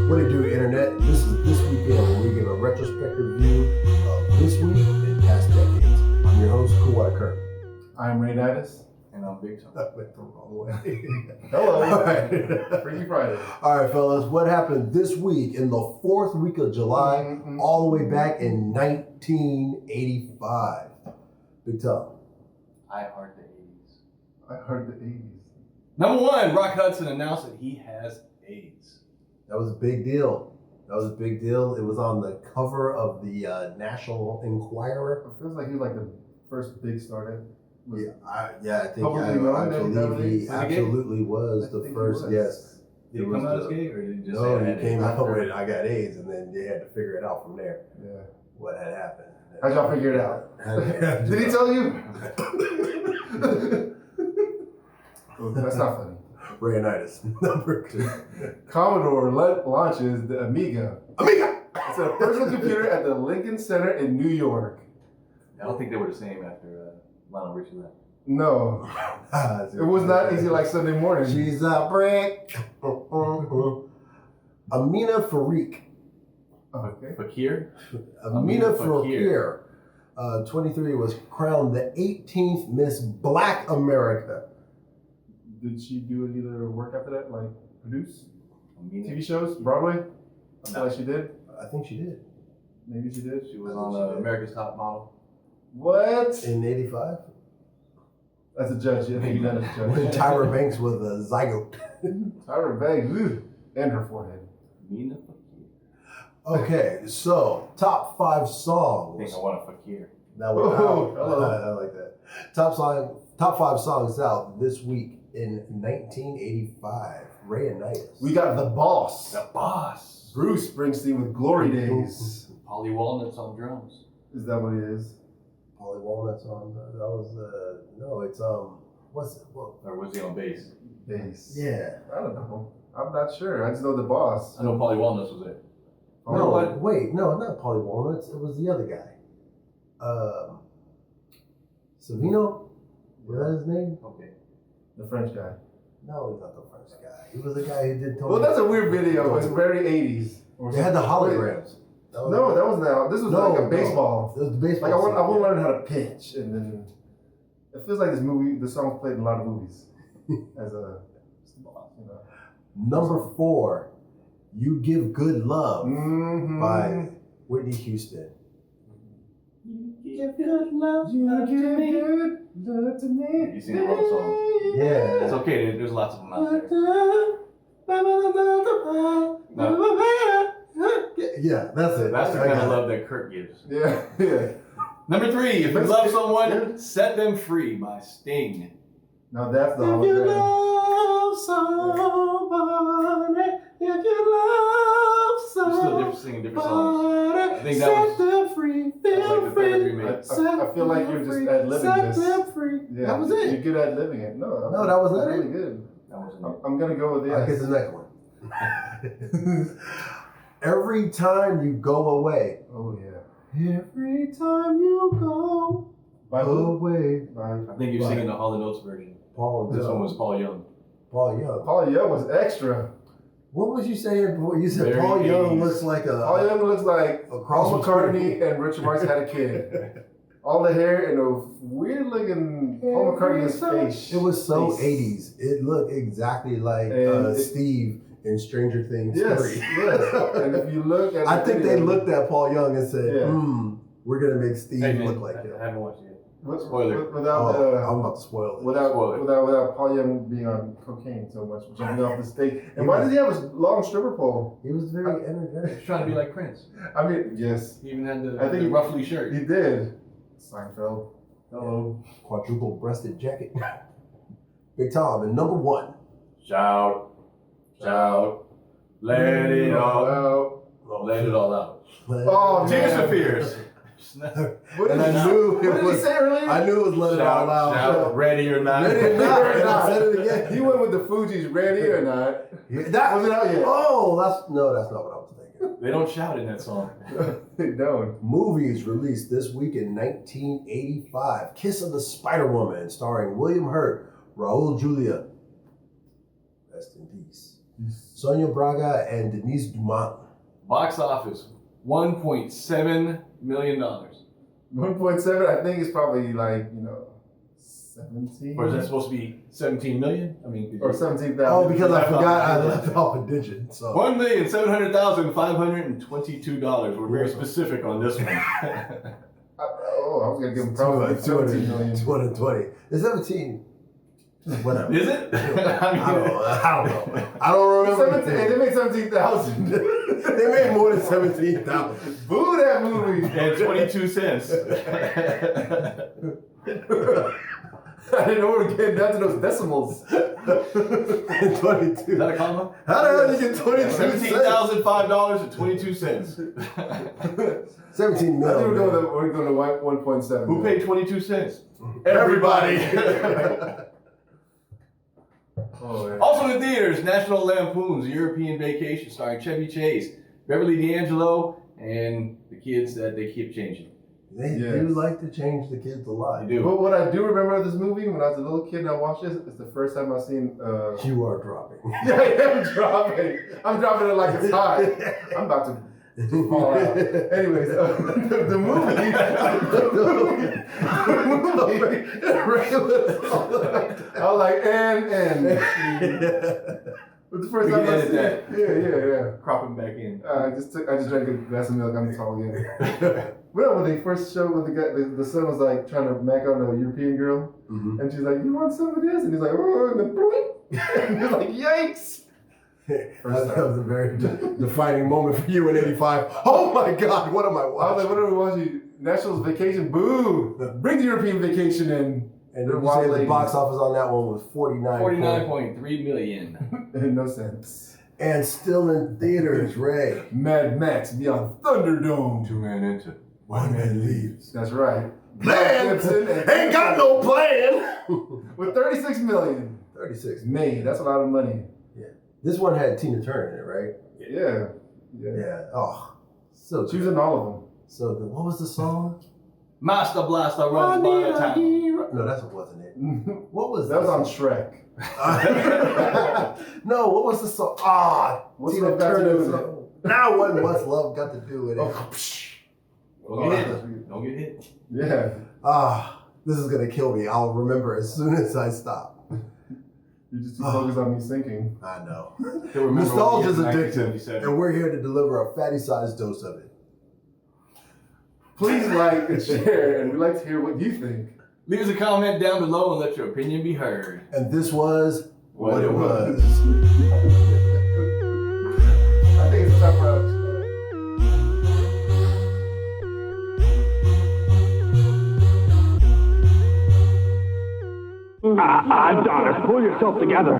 What do you do, Internet? This is This Weekend, where we give a retrospective view of this week and past decades. I'm your host, TWI Crew. I'm Whitney. And I'm Big Tom. I went the wrong way. Hello. All right. Freaky Friday. All right, fellas, what happened this week in the fourth week of July, all the way back in 1985? Big Tom. I heard the 80s. I heard the 80s. Number one, Rock Hudson announced that he has AIDS. That was a big deal. It was on the cover of the National Enquirer. It feels like he was like the first big star that was I think publicly known I that believe he Was he gay? absolutely was I the think he first. was. Yes. Did he come out as gay, or did he just No, say I he had came AIDS? out with I got AIDS, and then they had to figure it out from there. Yeah. What had happened? How'd y'all figure it out? Did he tell you? Oh, that's not funny. Rayonitis. Number 2. Commodore launches the Amiga. Amiga! It's a personal computer at the Lincoln Center in New York. I don't think they were the same after Lionel Richie left. No. It was not easy like Sunday morning. She's a brick. Amina Farik. Okay. Fakir? Amina Fakir. Fakir, 23, was crowned the 18th Miss Black America. Did she do any other work after that? Like produce Amina. TV shows? Broadway? I feel like she did. I think she did. Maybe she did. She was I think on she did. America's Top Model. What? In 85? As a judge, yeah, I think you done as a When judge. Tyra Banks was a zygote. Tyra Banks, and her forehead. Amina Fakir. Okay, so top 5 I songs. think I want a Fakir. That was Oh, out. hello. I like that. Top 5 songs out this week in 1985. Rayonitis. We got The Boss. The Boss. Bruce Springsteen with Glory Days. Polly Walnuts on drums. Is that what it is? Polly Walnuts on. That was no. It's what's it? Well, Or was he on bass? Bass. yeah. I don't know. I'm not sure. I just know The Boss. I know Polly Walnuts was there. No, Oh, wait, no, not Polly Walnuts. It was the other guy. Savino. Was that his name? Okay. the French guy. No, he's not the first guy. He was the guy who did Tony. Well, that's a weird video. It's very 80s. They had the holograms. No, that wasn't that. This was like a baseball. It was the baseball. Like I want to scene, learn how to pitch, and then it feels like the song's played in a lot of movies as a, you know. Number 4, "You Give Good Love" Mm-hmm. by Whitney Houston. You give good love You to give me. good love to me. You sing the wrong song. Yeah. It's okay. There's lots of them out there. Yeah, that's it. That's the I kind got of it. love that Kurt gives. Yeah, yeah. Number 3, if you Let's love get- someone, set them free by Sting. Now that's the If you hologram. love somebody, if you love They're still singing different songs. somebody, I think that set was- them free, Like feel the third free. remake. I feel like you're just ad-libbing Set this. them free. Yeah, That was You're it. good at living it. No, No, that was not really it. good. That wasn't it. I'm gonna go with I'll get yes. the next one. Every time you go away. Oh yeah. Every time you go By who? away. By I think you're singing the Hall & Oates version. Paul This Young. one was Paul Young. Paul Young. Paul Young was extra. What was you saying before? You said Very Paul Young 80s. looks like Paul Young looks like a Paul McCartney and Richard Marx had a kid. All the hair and a weird looking Paul McCartney's face. It was so face. 80s. It looked exactly like And Steve in Stranger Things Yes, 3. yes. And if you look at I the think they video- looked at Paul Young and said, Yeah. we're going to make Steve Hey, man, look like him. I haven't watched it yet. Spoiler. Spoiler. Without I'm about to spoil it. without Paul Young being on cocaine so much, jumping off the stage. And why does he have a long stripper pole? He was very He's energetic. trying to be like Prince. I mean, yes, He even had the, I think the he- ruffly shirt. he did. Seinfeld. Hello. Quadruple breasted jacket. Big Tom. And number 1. Shout. Shout. Let it all out. Let it all out. Oh, Tears man. for Fears. What And did, I knew it what did he was. say earlier? I knew it was Let It All Out. Shout, ready or not. Ready or not. And I said it again. He went with the Fugees, ready or not. That Wasn't out yet. Oh, that's not what I was thinking. They don't shout in that song. They don't. Movies released this week in 1985. Kiss of the Spider Woman, starring William Hurt, Raul Julia. Rest in peace. Sonia Braga and Denise Dumont. Box office, $1.7 million. 1.7, I think it's probably like, 17. Or is that supposed to be 17 million? I mean, Or 17,000. Oh, because I forgot I left off a digit. So $1,700,522. We're very specific on this one. I was going to give him probably like 17 million. 220. It's 17. Whatever. Is it? I don't know. I don't remember. They made 17,000. They made more than 17,000. Boo that movie. And 22 cents. I didn't know we were getting down to those decimals. 22. Is that a comma? How the hell did you get 22 cents? $17,005.22. 17 million. I think we're going to 1.7. Who paid 22 cents? Everybody. Also in theaters, National Lampoon's European Vacation, starring Chevy Chase, Beverly D'Angelo, and the kids that they keep changing. They do like to change the kids a lot. They do. But what I do remember of this movie, when I was a little kid and I watched this, it's the first time I've seen... You are dropping. Yeah, I am dropping. I'm dropping it like it's hot. I'm about to fall out. Anyways, the movie... I was like, and. But the first time I seen it, yeah. Crop them back in. I just drank a glass of milk. I'm tall again. Well, when they first showed when the son was like trying to mac on a European girl, and she's like, "You want some of this?" And he's like, "Oh," and then boing, and he's like, "Yikes!" That was a very defining moment for you in '85. Oh my God, what am I I was watching? like, "What are we watching? Nationals Vacation? Boo! Bring the European Vacation in." And you say the box office on that one was 49.3 million. No sense. And still in theaters, Ray. Mad Max Beyond Thunderdome. 2 men into. One man leaves. That's right. Man, ain't got no plan. With 36 million 36 made. That's a lot of money. Yeah. This one had Tina Turner in it, right? Yeah. Oh, so She was in all of them. So what was the song? Master Blaster runs by the time. No, that wasn't it. What was that? Was on Shrek. No, what was the song? What's Tina Love Got to Do Turner with song. Now what? What's love got to do with it? Don't get hit. Don't get hit. Yeah. This is gonna kill me. I'll remember as soon as I stop. You're just too focused on me sinking. I know. Nostalgia's addictive, and we're here to deliver a fatty-sized dose of it. Please like and share, and we'd like to hear what you think. Leave us a comment down below and let your opinion be heard. And this was what it was. I think it's time for Adonis, pull yourself together.